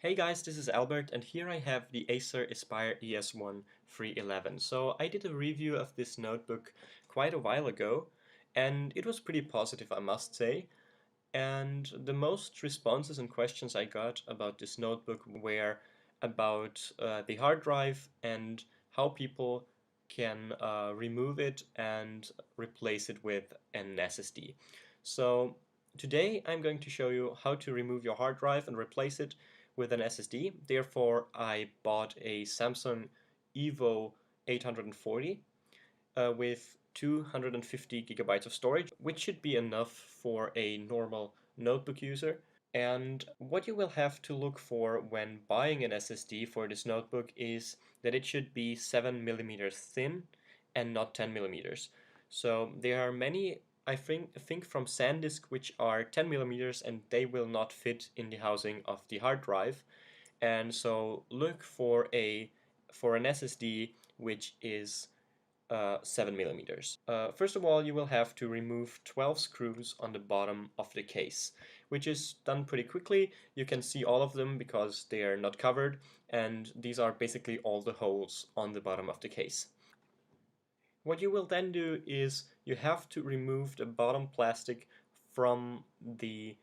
Hey guys, this is Albert, and here I have the Acer Aspire ES1-311. So I did a review of this notebook quite a while ago, and it was pretty positive, I must say. And the most responses and questions I got about this notebook were about the hard drive and how people can remove it and replace it with an SSD. So today I'm going to show you how to remove your hard drive and replace it with an SSD. Therefore, I bought a Samsung Evo 840 with 250 gigabytes of storage, which should be enough for a normal notebook user. And what you will have to look for when buying an SSD for this notebook is that it should be 7 millimeters thin and not 10 millimeters. So there are many, I think from SanDisk, which are 10 millimeters and they will not fit in the housing of the hard drive. And so look for an SSD which is 7 millimeters. First of all, you will have to remove 12 screws on the bottom of the case, which is done pretty quickly. You can see all of them because they are not covered, and these are basically all the holes on the bottom of the case. What you will then do is you have to remove the bottom plastic from the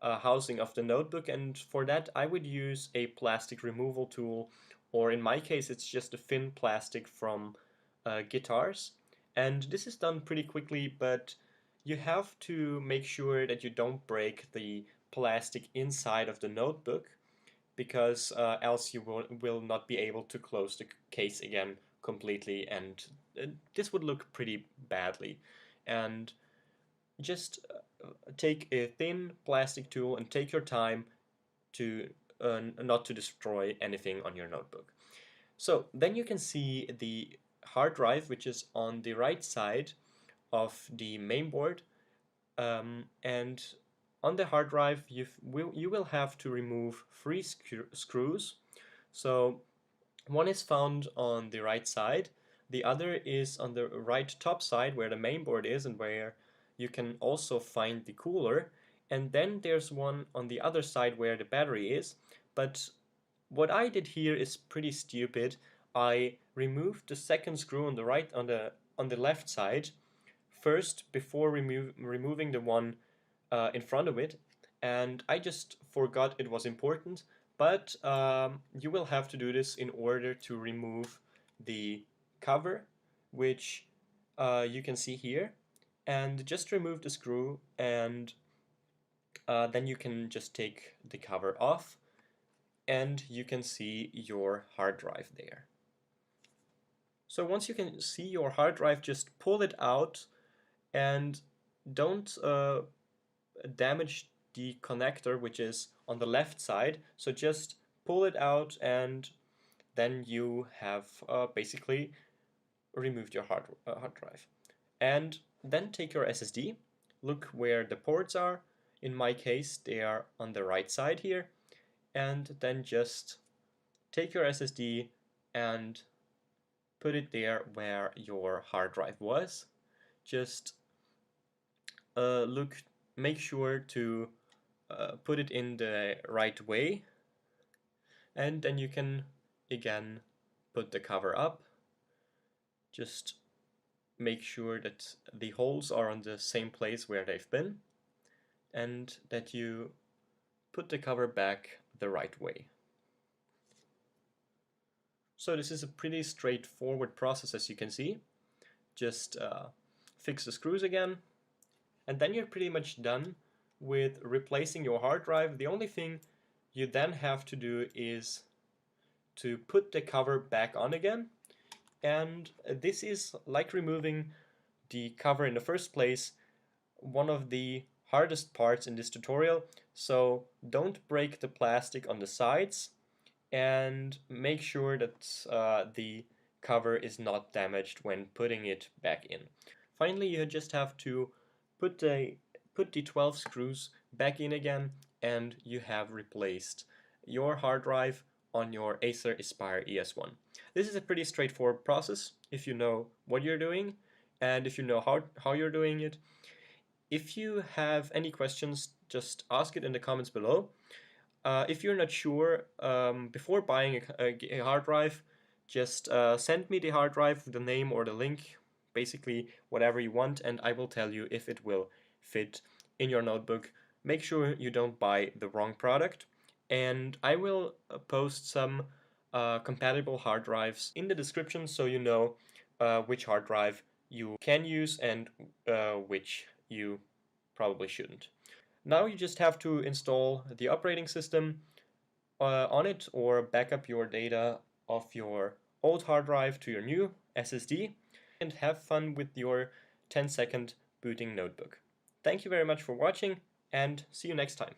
housing of the notebook, and for that I would use a plastic removal tool, or in my case it's just a thin plastic from guitars. And this is done pretty quickly, but you have to make sure that you don't break the plastic inside of the notebook, because else you will not be able to close the case again completely, and this would look pretty badly. And just take a thin plastic tool and take your time to not to destroy anything on your notebook. So then you can see the hard drive, which is on the right side of the mainboard, and on the hard drive you will have to remove three screws. So one is found on the right side, the other is on the right top side where the mainboard is and where you can also find the cooler, and then there's one on the other side where the battery is. But what I did here is pretty stupid. I removed the second screw on the left side first before removing the one in front of it, and I just forgot it was important. But you will have to do this in order to remove the cover, which you can see here, and just remove the screw, and then you can just take the cover off and you can see your hard drive there. So once you can see your hard drive, just pull it out and don't damage the connector, which is on the left side. So just pull it out, and then you have basically removed your hard drive. And then take your SSD, look where the ports are. In my case, they are on the right side here, and then just take your SSD and put it there where your hard drive was. Just make sure to put it in the right way, and then you can again put the cover up. Just make sure that the holes are on the same place where they've been, and that you put the cover back the right way. So this is a pretty straightforward process, as you can see. Just fix the screws again, and then you're pretty much done with replacing your hard drive. The only thing you then have to do is to put the cover back on again, and this is like removing the cover in the first place, one of the hardest parts in this tutorial. So don't break the plastic on the sides, and make sure that the cover is not damaged when putting it back in. Finally, you just have to put the 12 screws back in again, and you have replaced your hard drive on your Acer Aspire ES1. This is a pretty straightforward process if you know what you're doing and if you know how you're doing it. If you have any questions, just ask it in the comments below. If you're not sure, before buying a hard drive, just send me the hard drive, the name or the link, basically whatever you want, and I will tell you if it will fit in your notebook. Make sure you don't buy the wrong product, and I will post some compatible hard drives in the description so you know which hard drive you can use and which you probably shouldn't. Now you just have to install the operating system on it or back up your data of your old hard drive to your new SSD and have fun with your 10-second booting notebook. Thank you very much for watching and see you next time.